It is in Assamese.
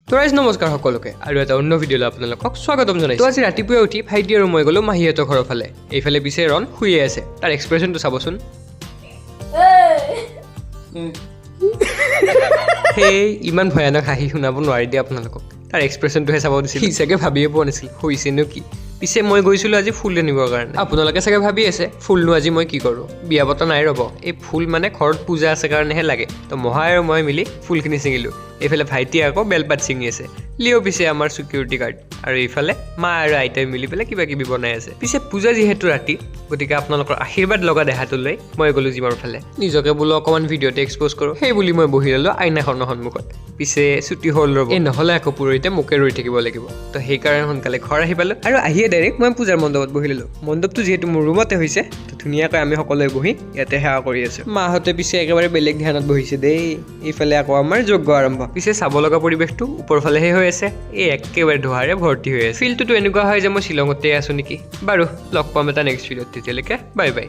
তো ৰাইজ নমস্কাৰ সকলোকে আৰু এটা অন্য ভিডিঅ'লৈ আপোনালোকক স্বাগতম জনাইছোঁ। আজি ৰাতিপুৱাই উঠি ভাইটি আৰু মই গ'লো মাহীহঁতৰ ঘৰৰ ফালে। এইফালে পিছে ৰণ শুয়ে আছে, তাৰ এক্সপ্ৰেশ্যনটো চাবচোন। সেই ইমান ভয়ানক হাঁহি শুনাব নোৱাৰি দিয়ে আপোনালোকক, তাৰ এক্সপ্ৰেশ্যনটোহে চাব দিছিল। সি চাগে ভাবিয়ে পোৱা নাছিল হৈছেনো কি। পিছে মই গৈছিলোঁ আজি ফুল আনিবৰ কাৰণে। আপোনালোকে চাগে ভাবি আছে ফুলনো আজি মই কি কৰোঁ। বিয়া বতা নাই ৰ'ব, এই ফুল মানে ঘৰত পূজা আছে কাৰণেহে লাগে। তো মহাই আৰু মই মিলি ফুলখিনি ছিঙিলোঁ। এইফালে ভাইটিয়ে আকৌ বেলপাত ছিঙি আছে, লিঅ' পিছে আমাৰ ছিকিউৰিটি গাৰ্ড, আৰু এইফালে মা আৰু আইতাই মিলি পেলাই কিবা কিবি বনাই আছে। পিছে পূজা যিহেতু ৰাতি, গতিকে আপোনালোকৰ আশীৰ্বাদ লগা দেহাটো লৈ মই গ'লোঁ জিমৰ ফালে। নিজকে বোলো অকণমান ভিডিঅ'তে এক্সপ'জ কৰোঁ, সেই বুলি মই বহি ল'লোঁ আইনাখনৰ সন্মুখত। পিছে ছুটি হ'ল ৰ'ব, এই নহ'লে আকৌ পুৰোহিতে মোকে ৰৈ থাকিব লাগিব। তো সেইকাৰণে সোনকালে ঘৰ আহি পালোঁ আৰু আহিয়ে ডাইৰেক্ট মই পূজাৰ মণ্ডপত বহি ল'লোঁ। মণ্ডপটো যিহেতু মোৰ ৰুমতে হৈছে, তো ধুনীয়াকৈ আমি সকলোৱে বহি ইয়াতে সেৱা কৰি আছোঁ। মাহঁতে পিছে একেবাৰে বেলেগ ধ্যানত বহিছে দেই। এইফালে আকৌ আমাৰ যজ্ঞ আৰম্ভ। পিছে চাব লগা পৰিৱেশটো ওপৰ ফালেহে হৈ আছে, এই একেবাৰে ধোঁৱাৰে ভৰ্তি হৈ আছে। ফিল্ডটোতো এনেকুৱা হয় যে মই শ্বিলঙতে আছোঁ নেকি। বাৰু লগ পাম এটা নেক্সট ভিডিঅ'ত, তেতিয়ালৈকে বাই বাই।